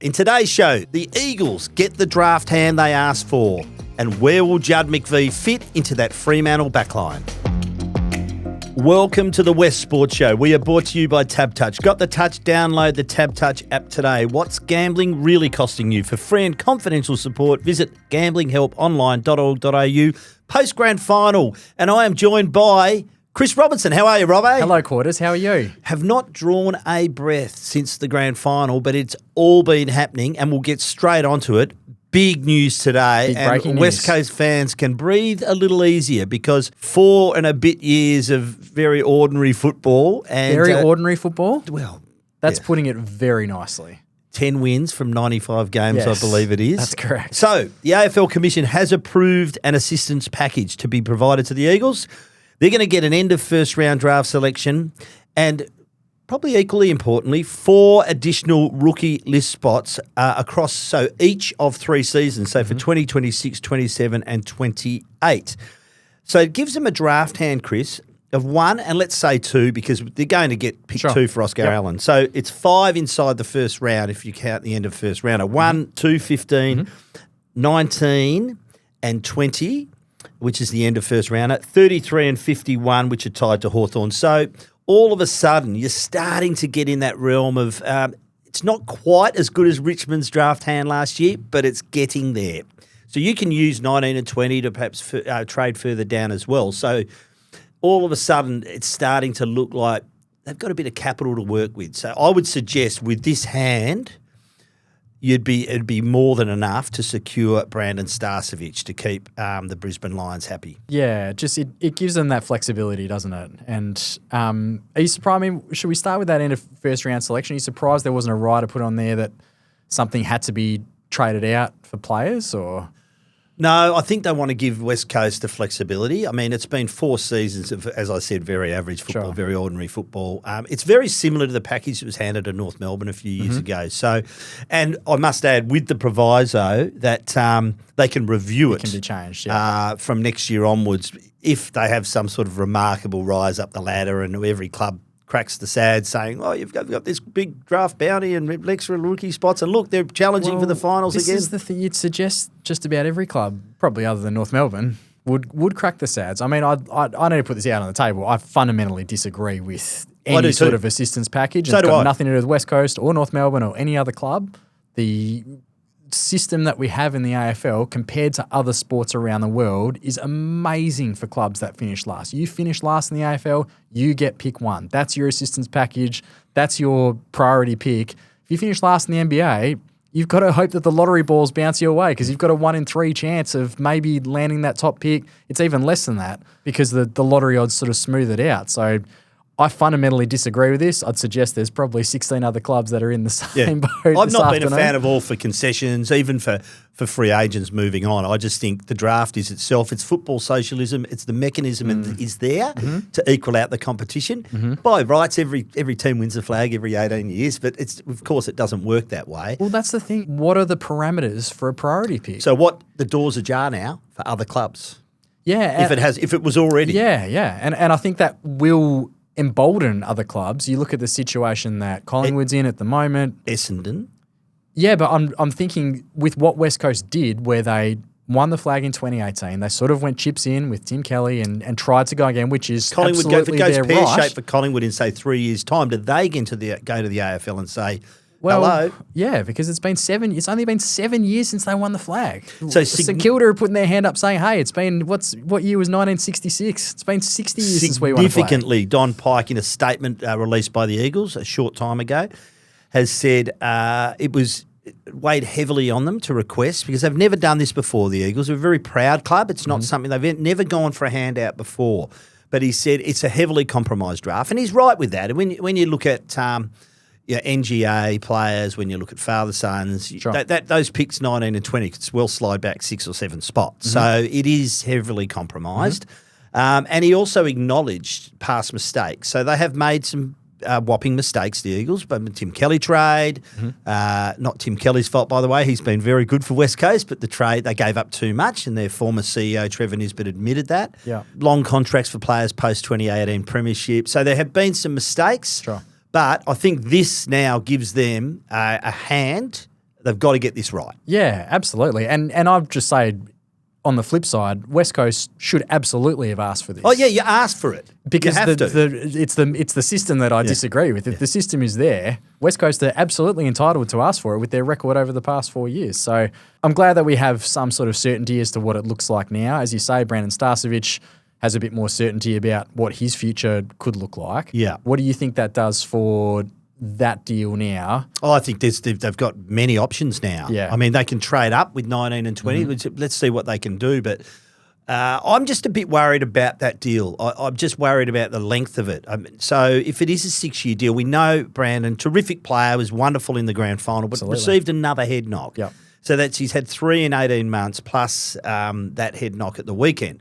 In today's show, the Eagles get the draft hand they asked for. And where will Judd McVee fit into that Fremantle backline? Welcome to the West Sport Show. We are brought to you by TabTouch. Got the touch? Download the TabTouch app today. What's gambling really costing you? For free and confidential support, visit gamblinghelponline.org.au. Post-grand final. And I am joined by Chris Robinson. How are you, Robbo? Hello, Quarters. How are you? Have not drawn a breath since the grand final, but it's all been happening, and we'll get straight onto it. Big news today, and West Coast fans can breathe a little easier because 4 and a bit years of very ordinary football. And very ordinary football? Well, that's putting it very nicely. 10 wins from 95 games, yes, I believe it is. That's correct. So the AFL Commission has approved an assistance package to be provided to the Eagles. They're going to get an end of first round draft selection and probably equally importantly, 4 additional rookie list spots across each of 3 seasons. So for 2026, 27 and 28. So it gives them a draft hand, Chris, of 1 and let's say 2 because they're going to get pick 2 for Oscar Allen. So it's 5 inside the first round if you count the end of first rounder. 1, 2, 15, 19 and 20. Which is the end of first rounder, 33 and 51, which are tied to Hawthorn. So all of a sudden, you're starting to get in that realm of it's not quite as good as Richmond's draft hand last year, but it's getting there. So you can use 19 and 20 to perhaps trade further down as well. So all of a sudden, it's starting to look like they've got a bit of capital to work with. So I would suggest with this hand, it'd be more than enough to secure Brandon Starcevic to keep the Brisbane Lions happy. Yeah, just it gives them that flexibility, doesn't it? And are you surprised? I mean, should we start with that end of first round selection? Are you surprised there wasn't a rider put on there that something had to be traded out for players or? No, I think they want to give West Coast the flexibility. I mean, it's been 4 seasons of, as I said, very average football, very ordinary football. It's very similar to the package that was handed to North Melbourne a few years ago. So, and I must add, with the proviso that they can review it. It can be changed, from next year onwards if they have some sort of remarkable rise up the ladder and every club cracks the sad saying, oh, you've got this big draft bounty and extra rookie spots and look, they're challenging for the finals again. This is the thing you'd suggest just about every club, probably other than North Melbourne, would crack the sads. I mean, I need to put this out on the table. I fundamentally disagree with any sort of assistance package. It's got nothing to do with West Coast or North Melbourne or any other club. The system that we have in the AFL compared to other sports around the world is amazing for clubs that finish last. You finish last in the AFL, you get pick 1. That's your assistance package. That's your priority pick. If you finish last in the NBA, you've got to hope that the lottery balls bounce your way because you've got a 1 in 3 chance of maybe landing that top pick. It's even less than that because the lottery odds sort of smooth it out. So I fundamentally disagree with this. I'd suggest there's probably 16 other clubs that are in the same boat. I've not been a fan of all for concessions, even for free agents moving on. I just think the draft is itself. It's football socialism. It's the mechanism that is there to equal out the competition. By rights, every team wins a flag every 18 years, but of course it doesn't work that way. Well, that's the thing. What are the parameters for a priority pick? So the door's ajar now for other clubs. Yeah. If it was already. Yeah. And I think that will embolden other clubs. You look at the situation that Collingwood's in at the moment. Essendon. Yeah, but I'm thinking with what West Coast did where they won the flag in 2018, they sort of went chips in with Tim Kelly and tried to go again, which is Collingwood absolutely if it goes their right. pear-shaped for Collingwood in, say, 3 years' time, do they go to the AFL and say, well, hello? Yeah, because it's only been 7 years since they won the flag. So St Kilda are putting their hand up saying, hey, it's been, what year was 1966? It's been 60 years since we won the flag. Significantly, Don Pike, in a statement released by the Eagles a short time ago, has said it weighed heavily on them to request because they've never done this before, the Eagles. They're a very proud club. It's not something they've never gone for a handout before. But he said it's a heavily compromised draft, and he's right with that. And when you look at NGA players, when you look at father-sons, those picks 19 and 20 could well slide back 6 or 7 spots. So it is heavily compromised. And he also acknowledged past mistakes. So they have made some whopping mistakes, the Eagles, but the Tim Kelly trade, not Tim Kelly's fault, by the way. He's been very good for West Coast, but the trade, they gave up too much, and their former CEO, Trevor Nisbet, admitted that. Yeah. Long contracts for players post-2018 premiership. So there have been some mistakes. Sure. But I think this now gives them a hand They've got to get this right. Yeah, absolutely. And I've just said, on the flip side, West Coast should absolutely have asked for this. Oh yeah, you asked for it because you have it's the system that I disagree with. If the system is there, West Coast are absolutely entitled to ask for it with their record over the past 4 years. So I'm glad that we have some sort of certainty as to what it looks like now. As you say, Brandon Starcevic has a bit more certainty about what his future could look like. Yeah. What do you think that does for that deal now? Oh, I think they've got many options now. Yeah. I mean, they can trade up with 19 and 20. Let's see what they can do. But I'm just a bit worried about that deal. I'm just worried about the length of it. So if it is a 6-year deal, we know Brandon, terrific player, was wonderful in the grand final, but received another head knock. Yep. So he's had 3 in 18 months plus that head knock at the weekend.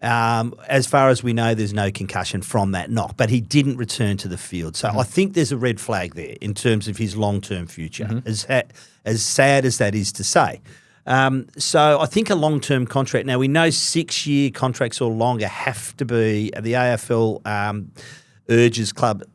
As far as we know, there's no concussion from that knock, but he didn't return to the field. So I think there's a red flag there in terms of his long-term future, as sad as that is to say. So I think a long-term contract. Now, we know 6-year contracts or longer have to be, the AFL urges clubs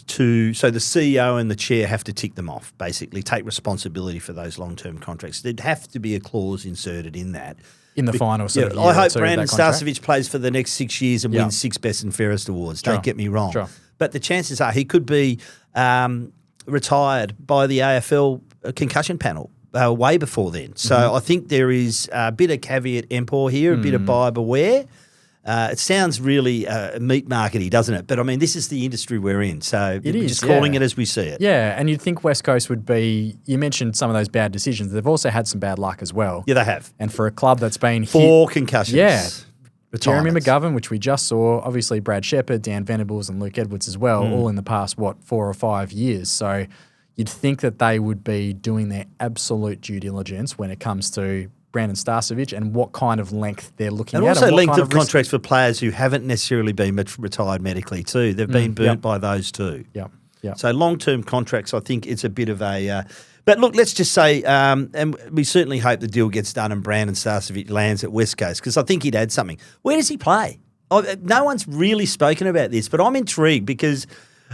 to, so the CEO and the chair have to tick them off, basically, take responsibility for those long-term contracts. There'd have to be a clause inserted in that. In the final sort of year I hope or two Brandon of that contract. Starcevic plays for the next 6 years and wins 6 Best and Fairest awards. Sure. Don't get me wrong. Sure. But the chances are he could be retired by the AFL concussion panel way before then. So I think there is a bit of caveat emptor here, a bit of buyer beware. It sounds really meat markety, doesn't it? But I mean, this is the industry we're in, so we're just calling it as we see it. Yeah, and you'd think West Coast would be. You mentioned some of those bad decisions. They've also had some bad luck as well. Yeah, they have. And for a club that's been 4 concussions. Yeah. Jeremy Retirements. McGovern, which we just saw, obviously Brad Shepherd, Dan Venables, and Luke Edwards as well, all in the past 4 or 5 years. So you'd think that they would be doing their absolute due diligence when it comes to Brandon Starcevic and what kind of length they're looking and at. Also and length kind of contracts for players who haven't necessarily been retired medically too. They've been burnt by those too. Yeah. So long-term contracts, I think it's a bit of a but look, let's just say, and we certainly hope the deal gets done and Brandon Starcevic lands at West Coast because I think he'd add something. Where does he play? No one's really spoken about this, but I'm intrigued because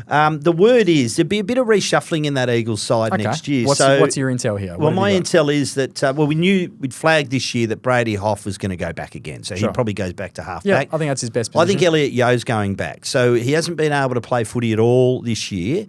the word is there'd be a bit of reshuffling in that Eagles side next year. What's your intel here? Well, my intel is that, we knew we'd flagged this year that Brady Hoff was going to go back again. So he probably goes back to halfback. Yeah, I think that's his best position. I think Elliot Yeo's going back. So he hasn't been able to play footy at all this year.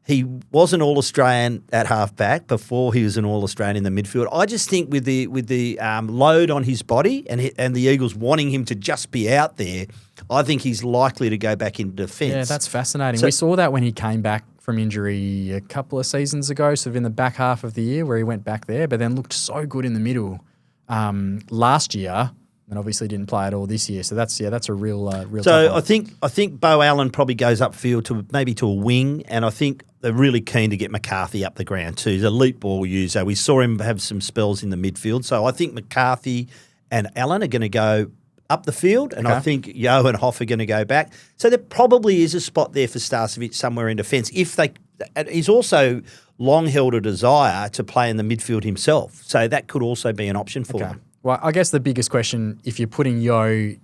He was an All-Australian at halfback before he was an All-Australian in the midfield. I just think with the load on his body and the Eagles wanting him to just be out there, I think he's likely to go back into defence. Yeah, that's fascinating. We saw that when he came back from injury a couple of seasons ago, sort of in the back half of the year where he went back there, but then looked so good in the middle last year. And obviously didn't play at all this year, so that's a real. So I think Bo Allen probably goes upfield to maybe to a wing, and I think they're really keen to get McCarthy up the ground too. He's a elite ball user. We saw him have some spells in the midfield, so I think McCarthy and Allen are going to go up the field, and I think Yeo and Hoff are going to go back. So there probably is a spot there for Starcevic somewhere in defence. He's also long held a desire to play in the midfield himself, so that could also be an option for him. Well, I guess the biggest question, if you're putting Yeo,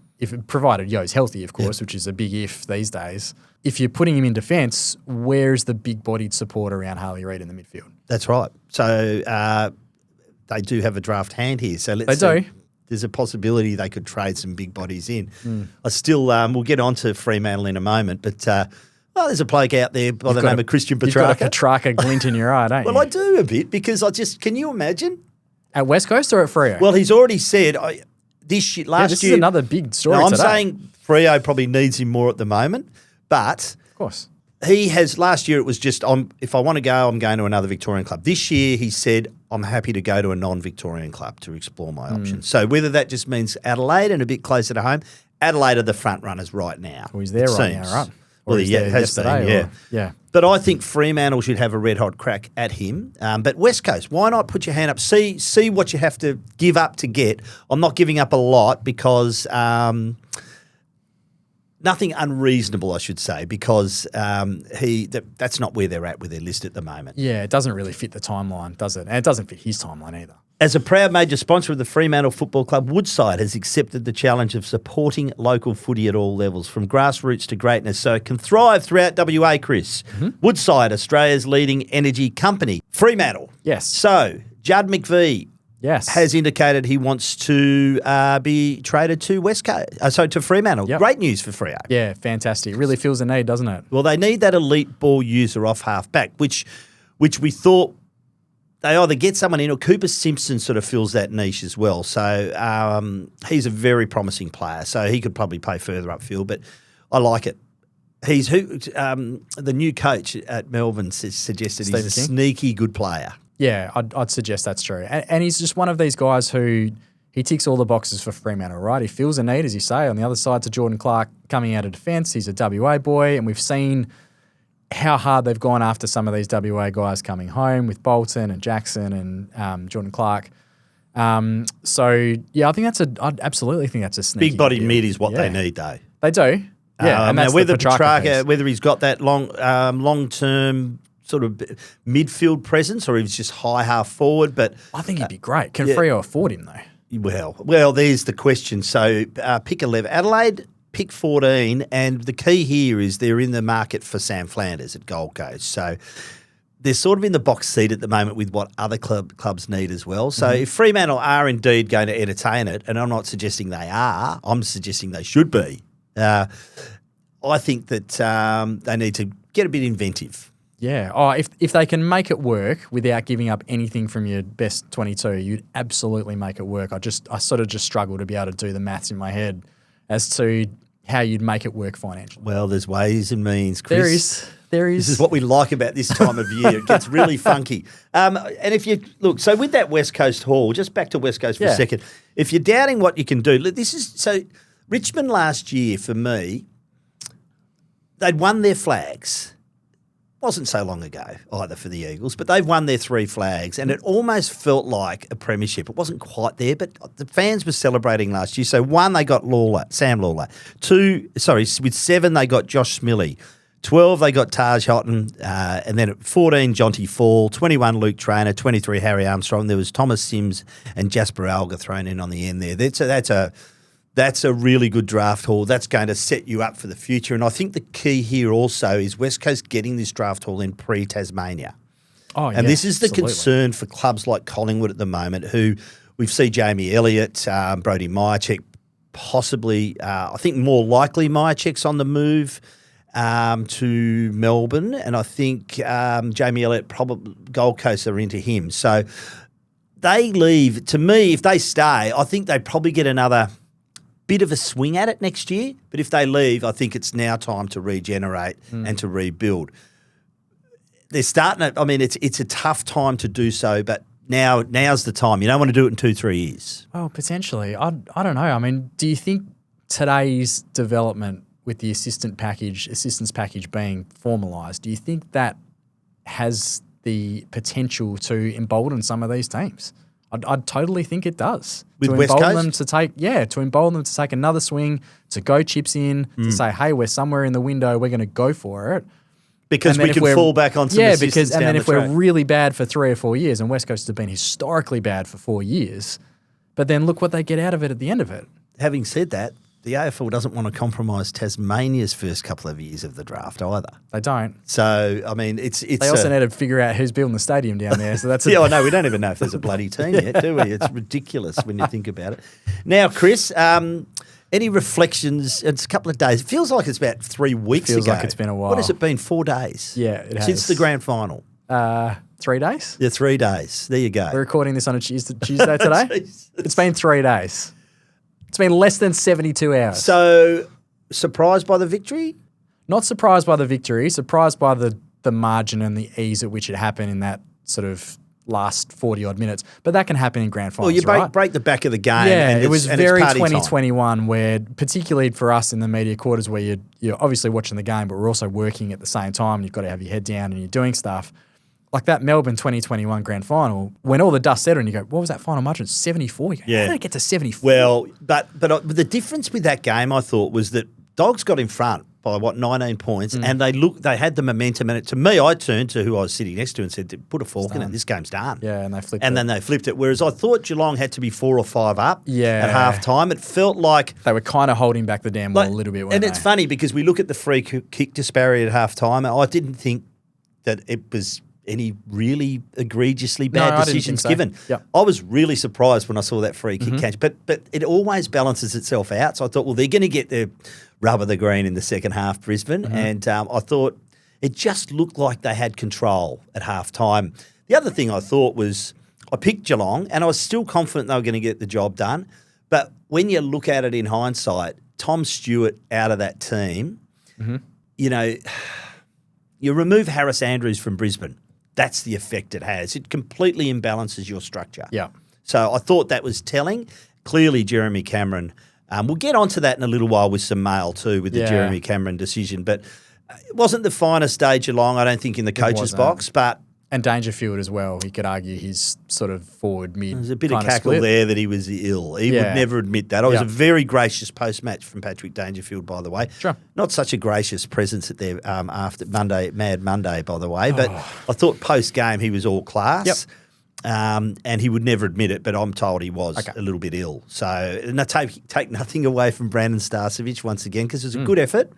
provided Yeo's healthy, of course, which is a big if these days, if you're putting him in defence, where's the big-bodied support around Harley Reid in the midfield? That's right. So they do have a draft hand here. So let's They do. There's a possibility they could trade some big bodies in. I still, we'll get on to Fremantle in a moment, but there's a bloke out there by the name of Christian Petracca. You've got a Petracca glint in your eye, don't you? Well, I do a bit because can you imagine? At West Coast or at Freo? Well, he's already said this year, last this year. is another big story I'm today. saying Freo probably needs him more at the moment, but of course. He has, last year it was just, if I want to go, I'm going to another Victorian club. This year he said, I'm happy to go to a non-Victorian club to explore my options. So whether that just means Adelaide and a bit closer to home, Adelaide are the front runners right now. Well, he's there right now, right? Well, he has been, yeah. But I think Fremantle should have a red-hot crack at him. But West Coast, why not put your hand up? See what you have to give up to get. I'm not giving up a lot because nothing unreasonable, I should say, because that's not where they're at with their list at the moment. Yeah, it doesn't really fit the timeline, does it? And it doesn't fit his timeline either. As a proud major sponsor of the Fremantle Football Club, Woodside has accepted the challenge of supporting local footy at all levels, from grassroots to greatness, so it can thrive throughout WA, Chris. Woodside, Australia's leading energy company. Fremantle. Yes. So, Judd McVee has indicated he wants to be traded to to Fremantle. Yep. Great news for Freo. Yeah, fantastic. It really feels the need, doesn't it? Well, they need that elite ball user off half-back, which we thought they either get someone in or Cooper Simpson sort of fills that niche as well. So he's a very promising player. So he could probably play further upfield, but I like it. He's the new coach at Melbourne suggested he's a sneaky good player. Yeah, I'd suggest that's true. And he's just one of these guys who he ticks all the boxes for Fremantle, right? He feels a need, as you say. On the other side to Jordan Clark coming out of defence. He's a WA boy, and we've seen how hard they've gone after some of these WA guys coming home with Bolton and Jackson and Jordan Clark. So, yeah, I absolutely think that's a sneaky big body mid is what they need, though. They do. Yeah, and that's whether Petracca, whether he's got that long-term sort of midfield presence or he's just high half forward. But I think he'd be great. Can Freo afford him though? Well, there's the question. So pick 11. Adelaide, pick 14, and the key here is they're in the market for Sam Flanders at Gold Coast. So they're sort of in the box seat at the moment with what other clubs need as well. So if Fremantle are indeed going to entertain it, and I'm not suggesting they are, I'm suggesting they should be, I think that they need to get a bit inventive. Yeah. Oh, if they can make it work without giving up anything from your best 22, you'd absolutely make it work. I sort of just struggle to be able to do the maths in my head as to how you'd make it work financially. Well, there's ways and means, Chris. There is. This is what we like about this time of year. It gets really funky. And if you look, so with that West Coast haul, just back to West Coast for a second. If you're doubting what you can do, Richmond last year for me, they'd won their flags. Wasn't so long ago either for the Eagles, but they've won their 3 flags and it almost felt like a premiership. It wasn't quite there, but the fans were celebrating last year. So 1, they got Sam Lawler. 2, with 7, they got Josh Smillie. 12, they got Taj Houghton. And then at 14, Jonty Fall. 21, Luke Traynor. 23, Harry Armstrong. There was Thomas Sims and Jasper Alga thrown in on the end there. That's a really good draft haul. That's going to set you up for the future. And I think the key here also is West Coast getting this draft haul in pre-Tasmania. Oh, yeah, and this is the absolutely. concern for clubs like Collingwood at the moment, who we've seen Jamie Elliott, Brody Myercheck, possibly, I think more likely Myercheck's on the move to Melbourne. And I think Jamie Elliott, probably Gold Coast are into him. So they leave. To me, if they stay, I think they probably get another bit of a swing at it next year, but if they leave, I think it's now time to regenerate and to rebuild. They're starting to, it's a tough time to do so, but now's the time. You don't want to do it in 2-3 years. Well, potentially. I don't know. Do you think today's development with the assistance package being formalised, do you think that has the potential to embolden some of these teams? I'd totally think it does. With West Coast? To embolden them to take another swing, to go chips in, to say, hey, we're somewhere in the window, we're going to go for it. Because we can fall back on some assistance down the track. If we're really bad for 3 or 4 years, and West Coast have been historically bad for 4 years, but then look what they get out of it at the end of it. Having said that, the AFL doesn't want to compromise Tasmania's first couple of years of the draft either. They don't. So, it's... They also need to figure out who's building the stadium down there. So that's no, we don't even know if there's a bloody team yet, do we? It's ridiculous when you think about it. Now, Chris, any reflections? It's a couple of days. It feels like it's about 3 weeks ago. Feels like it's been a while. What has it been, 4 days? Yeah, it has. Since the grand final. 3 days? Yeah, 3 days. There you go. We're recording this on a Tuesday today. It's been 3 days. It's been less than 72 hours. So, surprised by the victory? Not surprised by the victory, surprised by the margin and the ease at which it happened in that sort of last 40-odd minutes. But that can happen in grand finals, right? right? break the back of the game. Yeah, and it was very 2021 time. Where, particularly for us in the media quarters, where you're obviously watching the game, but we're also working at the same time. You've got to have your head down and you're doing stuff. Like that Melbourne 2021 grand final, when all the dust settled and you go, what was that final margin? 74. You go, how did it get to 74? Well, but the difference with that game, I thought, was that Dogs got in front by 19 points, and they had the momentum. And to me, I turned to who I was sitting next to and said, "Put a fork in it. This game's done." Yeah, and they flipped it. And then they flipped it. Whereas I thought Geelong had to be 4 or 5 up at half time. It felt like they were kind of holding back the damn ball a little bit. And it's funny because we look at the free kick disparity at half time. I didn't think that it was any really egregiously bad decisions given. Yep. I was really surprised when I saw that free kick catch, but it always balances itself out. So I thought, well, they're going to get the rub of the green in the second half, Brisbane, and I thought it just looked like they had control at half time. The other thing I thought was I picked Geelong, and I was still confident they were going to get the job done. But when you look at it in hindsight, Tom Stewart out of that team, you know, you remove Harris Andrews from Brisbane. That's the effect it has. It completely imbalances your structure. Yeah. So I thought that was telling. Clearly, Jeremy Cameron. We'll get onto that in a little while with some mail too, with the Jeremy Cameron decision. But it wasn't the finest day Geelong, I don't think, in the coach's box. And Dangerfield as well. He could argue his sort of forward mid. There's a bit of cackle there that he was ill. He would never admit that. I was a very gracious post-match from Patrick Dangerfield, by the way. Sure. Not such a gracious presence at their after Mad Monday, by the way. But I thought post-game he was all class. Yep. And he would never admit it, but I'm told he was a little bit ill. So and I take nothing away from Brandon Starcevich once again because it was a good effort.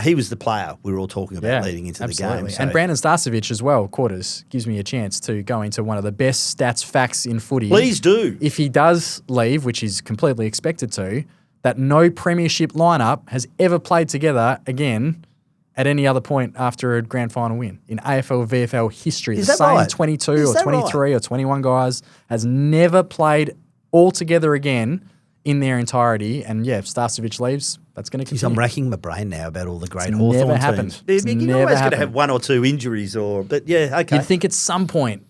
He was the player we were all talking about leading into the game. So. And Brandon Starcevich as well, Quarters, gives me a chance to go into one of the best stats facts in footy. Please do. If he does leave, which he's completely expected to, that no premiership lineup has ever played together again at any other point after a grand final win in AFL, VFL history. Is the that same right? 22 Is or that 23 or 21 guys has never played all together again in their entirety. And Starcevich leaves. That's going to continue. I'm racking my brain now about all the great It's Hawthorn never happened. teams. It's You're never always going to happened. have one or two injuries, but okay. You'd think at some point,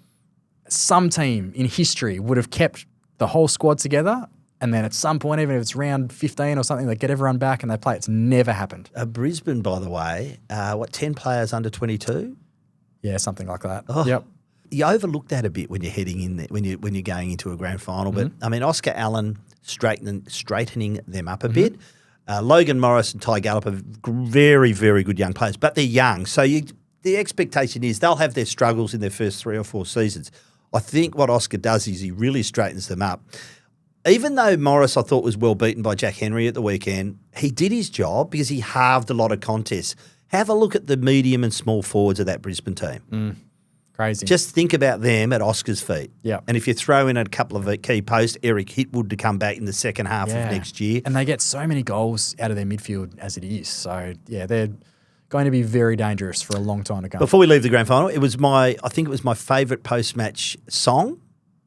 some team in history would have kept the whole squad together, and then at some point, even if it's round 15 or something, they get everyone back and they play. It's never happened. Brisbane, by the way, 10 players under 22? Yeah, something like that. Oh. Yep. You overlook that a bit when you're heading in there, when you're going into a grand final. But I mean, Oscar Allen straightening them up a bit. Logan Morris and Ty Gallup are very, very good young players, but they're young. So the expectation is they'll have their struggles in their first 3 or 4 seasons. I think what Oscar does is he really straightens them up. Even though Morris, I thought, was well beaten by Jack Henry at the weekend, he did his job because he halved a lot of contests. Have a look at the medium and small forwards of that Brisbane team. Crazy. Just think about them at Oscar's feet. Yeah. And if you throw in a couple of key posts, Eric Hitwood to come back in the second half of next year. And they get so many goals out of their midfield as it is. So, they're going to be very dangerous for a long time to come. Before we leave the grand final, I think it was my favourite post-match song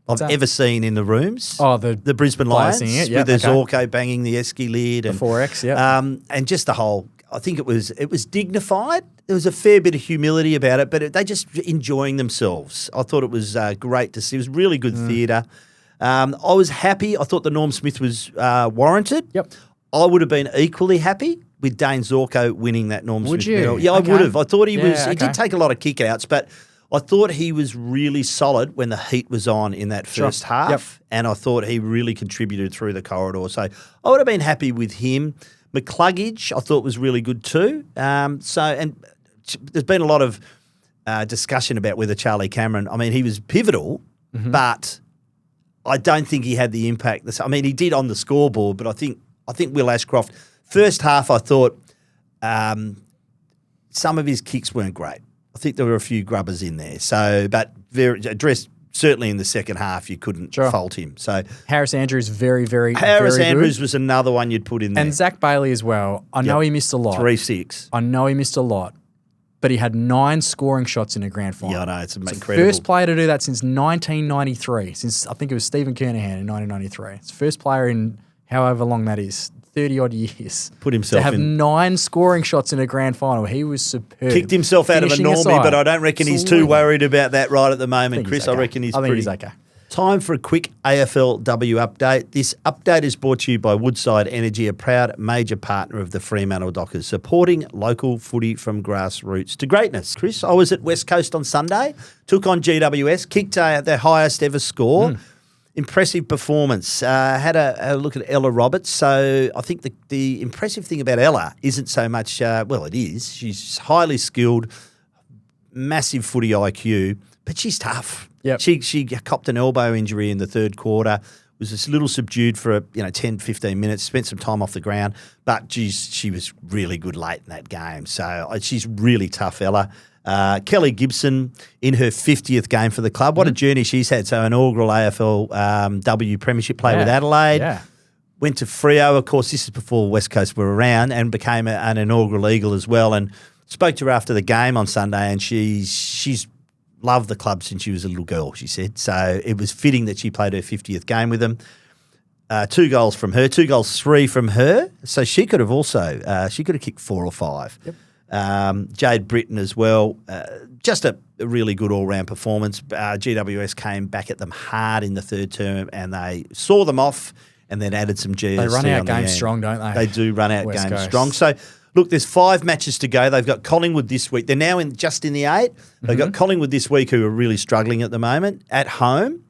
I've ever seen in the rooms. Oh, the Brisbane Lions with the Zorko banging the Esky lid. The 4X, yeah. And just the whole, I think it was dignified. There was a fair bit of humility about it, but they just enjoying themselves. I thought it was great to see. It was really good theatre. I was happy. I thought the Norm Smith was warranted. Yep. I would have been equally happy with Dane Zorko winning that Norm Would Smith you? medal. Yeah, I would have. I thought he was. Yeah, He did take a lot of kick-outs, but I thought he was really solid when the heat was on in that first half, and I thought he really contributed through the corridor. So I would have been happy with him. McCluggage, I thought was really good too. And there's been a lot of discussion about whether Charlie Cameron. I mean, he was pivotal, but I don't think he had the impact. I mean, he did on the scoreboard, but I think Will Ashcroft. First half, I thought some of his kicks weren't great. I think there were a few grubbers in there. So, but very addressed. Certainly in the second half, you couldn't fault him. So Harris Andrews, very Andrews good. Was another one you'd put in there. And Zach Bailey as well. I know he missed a lot. 3-6. I know he missed a lot, but he had 9 scoring shots in a grand final. Yeah, I know. It's incredible. The first player to do that since 1993, since I think it was Stephen Kernahan in 1993. It's the first player in however long that is, 30-odd years. Put himself to have in. 9 scoring shots in a grand final. He was superb. Kicked himself out of a normie, but I don't reckon he's too worried about that right at the moment, Chris. Okay. I reckon he's I think pretty. he's okay. Time for a quick AFLW update. This update is brought to you by Woodside Energy, a proud major partner of the Fremantle Dockers, supporting local footy from grassroots to greatness. Chris, I was at West Coast on Sunday, took on GWS, kicked their highest ever score. Impressive performance. Had a look at Ella Roberts. So I think the impressive thing about Ella isn't so much, it is. She's highly skilled, massive footy IQ, but she's tough. Yep. She copped an elbow injury in the third quarter, was just a little subdued for 10, 15 minutes, spent some time off the ground, but she was really good late in that game. So she's really tough, Ella. Kelly Gibson in her 50th game for the club. What a journey she's had. So inaugural AFLW premiership play with Adelaide. Yeah. Went to Freo. Of course, this is before West Coast were around, and became an inaugural Eagle as well. And spoke to her after the game on Sunday, and she's loved the club since she was a little girl, she said. So it was fitting that she played her 50th game with them. 2 goals from her, 2 goals, 3 from her. So she could have also, she could have kicked 4 or 5. Yep. Jade Britton as well. Just a really good all-round performance. GWS came back at them hard in the third term, and they saw them off and then added some GSC. They run out games strong, don't they? They do run out games strong. So, look, there's 5 matches to go. They've got Collingwood this week. They're now just in the 8. They've got Collingwood this week, who are really struggling at the moment, at home.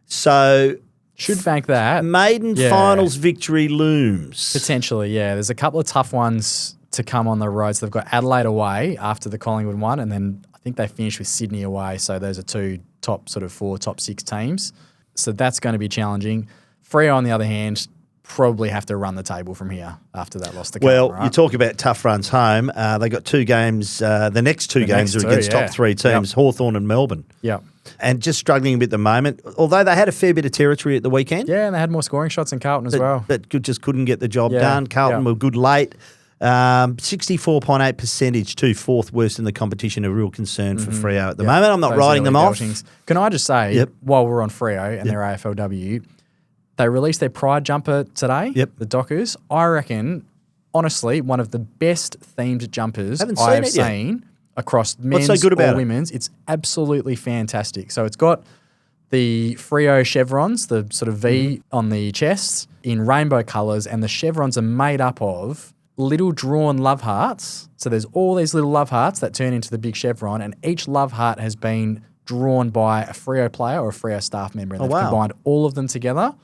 So should bank that. Maiden finals victory looms. Potentially, yeah. There's a couple of tough ones to come on the road. So they've got Adelaide away after the Collingwood one, and then I think they finish with Sydney away. So those are 2 top sort of 4, top 6 teams. So that's going to be challenging. Freo, on the other hand, probably have to run the table from here after that loss to Carlton, right? You talk about tough runs home. They got 2 games. The next 2 games are against top 3 teams, Hawthorn and Melbourne. Yeah. And just struggling a bit at the moment, although they had a fair bit of territory at the weekend. Yeah, and they had more scoring shots than Carlton as well. But just couldn't get the job done. Carlton were good late. 64.8 percentage to 4th worst in the competition, a real concern for Freo at the moment. I'm not writing them off. Can I just say, while we're on Freo and their AFLW, they released their Pride jumper today, the Dockers. I reckon, honestly, one of the best themed jumpers I have seen across men's or women's. It's absolutely fantastic. So it's got the Freo chevrons, the sort of V on the chest in rainbow colours, and the chevrons are made up of little drawn love hearts. So there's all these little love hearts that turn into the big chevron, and each love heart has been drawn by a Freo player or a Freo staff member. And they've combined all of them together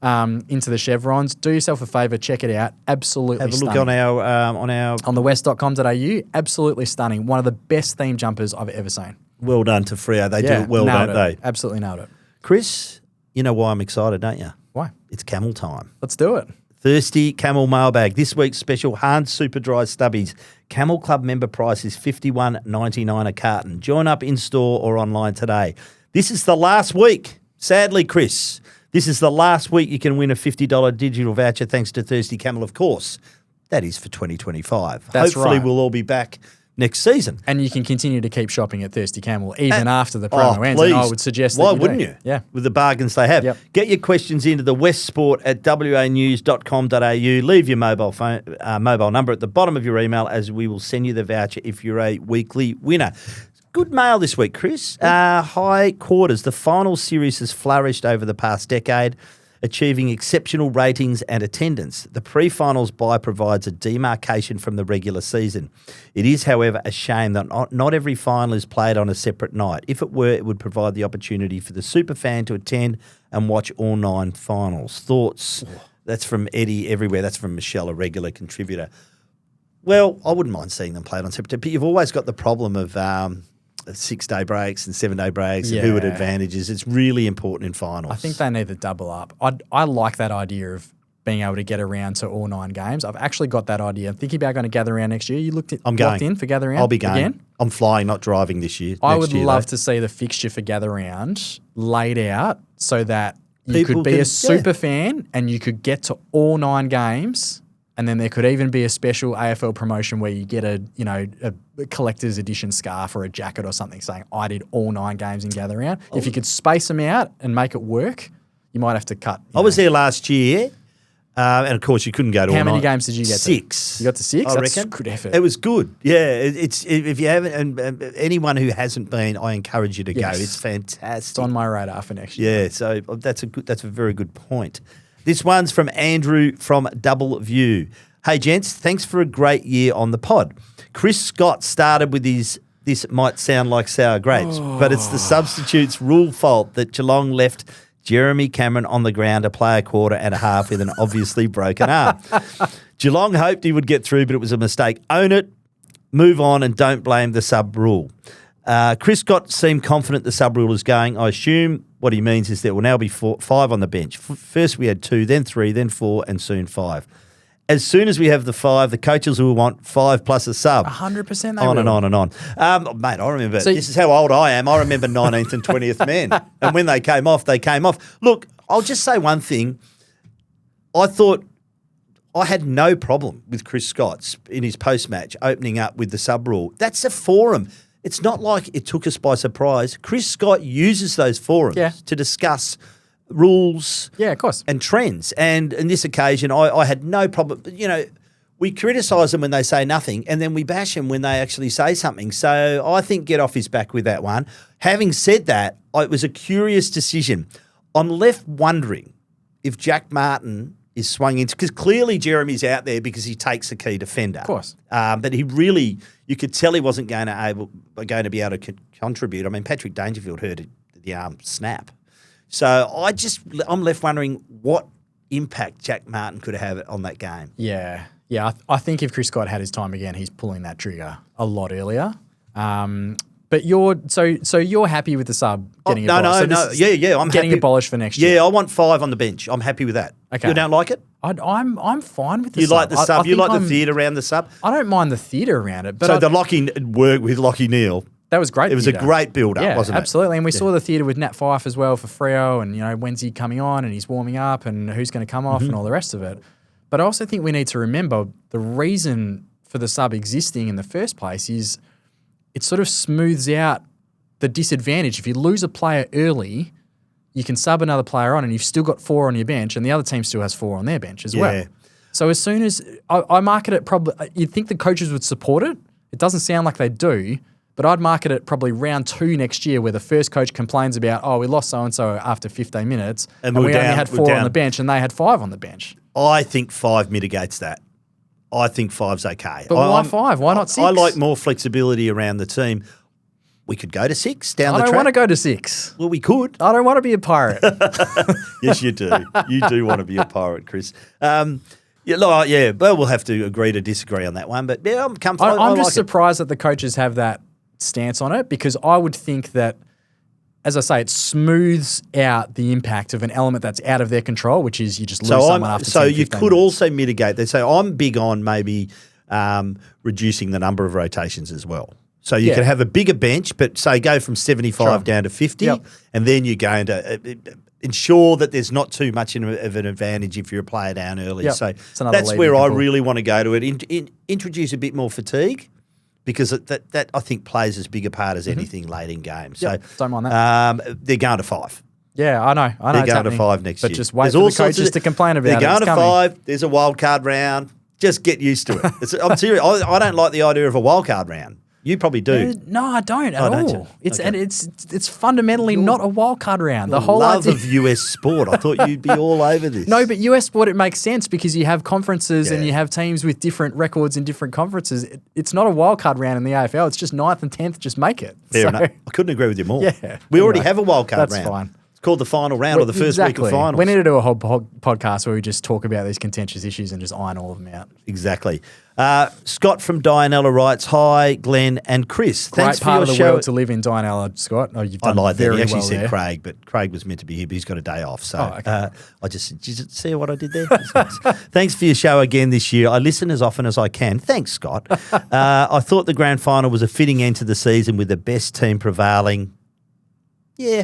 into the chevrons. Do yourself a favour, check it out. Absolutely stunning. Have a look on TheWest.com.au. Absolutely stunning. One of the best theme jumpers I've ever seen. Well done to Freo. They do it well, don't they? Absolutely nailed it. Chris, you know why I'm excited, don't you? Why? It's camel time. Let's do it. Thirsty Camel mailbag. This week's special Hans Super Dry Stubbies. Camel Club member price is $51.99 a carton. Join up in store or online today. This is the last week. Sadly, Chris, this is the last week you can win a $50 digital voucher thanks to Thirsty Camel, of course. That is for 2025. Hopefully we'll all be back next season. And you can continue to keep shopping at Thirsty Camel even after the promo ends. And I would suggest that wouldn't you? Yeah. With the bargains they have. Yep. Get your questions into TheWestSport at wanews.com.au. Leave your mobile number at the bottom of your email, as we will send you the voucher if you're a weekly winner. Good mail this week, Chris. High quarters. The final series has flourished over the past decade, achieving exceptional ratings and attendance. The pre-finals bye provides a demarcation from the regular season. It is, however, a shame that not every final is played on a separate night. If it were, it would provide the opportunity for the superfan to attend and watch all 9 finals. Thoughts? That's from Eddie everywhere. That's from Michelle, a regular contributor. Well, I wouldn't mind seeing them played on separate, but you've always got the problem of 6-day breaks and 7-day breaks and who it advantages. It's really important in finals. I think they need to double up. I like that idea of being able to get around to all 9 games. I've actually got that idea. I'm thinking about going to Gather Round next year. You looked in for Gather Round? I'll be going. Again? I'm flying, not driving this year. I would love to see the fixture for Gather Round laid out so that you could be a super fan and you could get to all 9 games. And then there could even be a special AFL promotion where you get a collector's edition scarf or a jacket or something saying, I did all 9 games in Gather Round. If you could space them out and make it work, you might have to cut. I was there last year, and of course you couldn't go to all 9. How many games did you get 6. You got to 6? I That's reckon. Good effort. It was good. Yeah, it's if you haven't, and anyone who hasn't been, I encourage you to go. It's fantastic. It's on my radar for next year. Yeah, so that's a very good point. This one's from Andrew from Double View. Hey, gents, thanks for a great year on the pod. Chris Scott started with his, this might sound like sour grapes, but it's the substitutes rule fault that Geelong left Jeremy Cameron on the ground to play a quarter and a half with an obviously broken arm. Geelong hoped he would get through, but it was a mistake. Own it, move on, and don't blame the sub rule. Chris Scott seemed confident the sub rule is going. I assume what he means is there will now be 5 on the bench. First we had 2, then 3, then 4, and soon 5. as soon as we have the 5, the coaches will want 5 plus a sub. 100% on and on and on. Mate, I remember, this is how old I am. I remember 19th and 20th men. And when they came off, they came off. Look, I'll just say one thing. I thought I had no problem with Chris Scott's in his post-match opening up with the sub rule. That's a forum. It's not like it took us by surprise. Chris Scott uses those forums to discuss rules of course. And trends. And in this occasion, I had no problem. You know, we criticise them when they say nothing and then we bash them when they actually say something. So I think get off his back with that one. Having said that, it was a curious decision. I'm left wondering if Jack Martin is swung into, because clearly Jeremy's out there because he takes a key defender. Of course. But he really, you could tell he wasn't going to be able to contribute. I mean, Patrick Dangerfield heard the arm snap. So I'm left wondering what impact Jack Martin could have on that game. Yeah. I think if Chris Scott had his time again, he's pulling that trigger a lot earlier. But you're happy with the sub getting abolished? No. Yeah. I'm getting happy. Abolished for next year. Yeah, I want 5 on the bench. I'm happy with that. Okay. You don't like it? I'm fine with the sub. You like the sub? You like the theatre around the sub? I don't mind the theatre around it. But so the Lockie work with Lockie Neal. That was great. It was a great build-up, wasn't it? Absolutely. And we saw the theatre with Nat Fyfe as well for Freo, and, you know, when's he coming on and he's warming up and who's going to come off and all the rest of it. But I also think we need to remember the reason for the sub existing in the first place is it sort of smooths out the disadvantage. If you lose a player early, you can sub another player on and you've still got 4 on your bench and the other team still has 4 on their bench as well. So as soon as I market it, probably you'd think the coaches would support it. It doesn't sound like they do. But I'd market it probably round 2 next year where the first coach complains about, we lost so-and-so after 15 minutes and we only had 4 on the bench and they had 5 on the bench. I think 5 mitigates that. I think 5's okay. But why 5? Why not 6? I like more flexibility around the team. We could go to 6 down the track. I don't want to go to 6. Well, we could. I don't want to be a pirate. Yes, you do. You do want to be a pirate, Chris. Well, we'll have to agree to disagree on that one. But yeah, I'm comfortable. I'm just surprised that the coaches have that stance on it, because I would think that, as I say, it smooths out the impact of an element that's out of their control, which is you just lose someone after 10, So you 15 could minutes. also mitigate that. So I'm big on maybe reducing the number of rotations as well. So you could have a bigger bench, but say go from 75 down to 50, and then you're going to ensure that there's not too much of an advantage if you're a player down early. So that's where I really want to go to it. Introduce a bit more fatigue, because that I think plays as big a part as anything late in games. So don't mind that. They're going to 5. Yeah, I know. They're going to 5 next year. But just wait for the coaches to complain about it. They're going to 5. There's a wild card round. Just get used to it. I'm serious. I don't like the idea of a wild card round. You probably do. No, I don't at all. Don't you? And it's fundamentally not a wild card round. The whole love of US sport. I thought you'd be all over this. No, but US sport, it makes sense because you have conferences and you have teams with different records in different conferences. It's not a wild card round in the AFL. It's just 9th and 10th. Just make it. Fair enough. I couldn't agree with you more. Yeah, we already have a wild card round. That's fine. It's called the final round or the first week of finals. We need to do a whole podcast where we just talk about these contentious issues and just iron all of them out. Exactly. Scott from Dianella writes, "Hi, Glenn and Chris. Thanks Great part for of the show. world to live in, Dianella, Scott. Oh, you've done I lied there. very He actually well said there. Craig, but Craig was meant to be here, but he's got a day off. So okay. did you see what I did there? Thanks for your show again this year. I listen as often as I can. Thanks, Scott. I thought the grand final was a fitting end to the season with the best team prevailing. Yeah.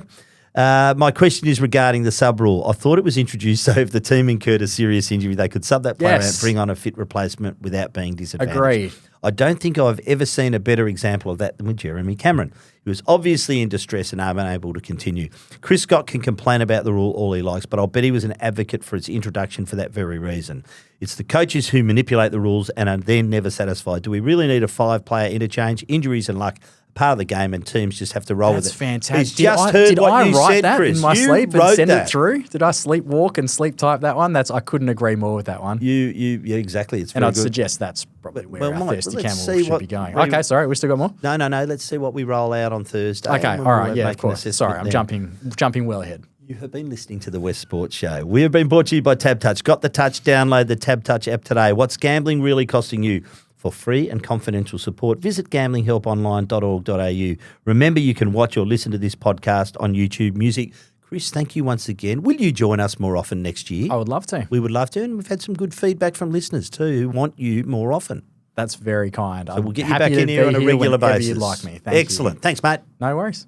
My question is regarding the sub rule. I thought it was introduced so if the team incurred a serious injury, they could sub that player out, bring on a fit replacement without being disadvantaged. Agreed. I don't think I've ever seen a better example of that than with Jeremy Cameron. He was obviously in distress and unable to continue. Chris Scott can complain about the rule all he likes, but I'll bet he was an advocate for its introduction for that very reason. It's the coaches who manipulate the rules and are then never satisfied. Do we really need a 5-player interchange? Injuries and luck part of the game, and teams just have to roll with it. That's fantastic. He's just heard what you said, that Chris. in my You sleep and wrote send that. it through? Did I sleepwalk and sleep type that one? I couldn't agree more with that one. Yeah, exactly. It's and very I'd good. suggest that's probably where our mate, Thirsty let's Camel see should what be going. we- Okay, sorry, we still got more? No. Let's see what we roll out on Thursday. Okay, and all we'll right, yeah, make of an course. assessment Sorry, I'm then. jumping well ahead. You have been listening to the West Sports Show. We have been brought to you by Tab Touch. Got the touch? Download the Tab Touch app today. What's gambling really costing you? For free and confidential support, visit gamblinghelponline.org.au. Remember, you can watch or listen to this podcast on YouTube Music, Chris, thank you once again. Will you join us more often next year? I would love to. We would love to, and we've had some good feedback from listeners too who want you more often. That's very kind. So we'll get you back in here on a regular basis. You'd like me. Excellent. Thanks, mate. No worries.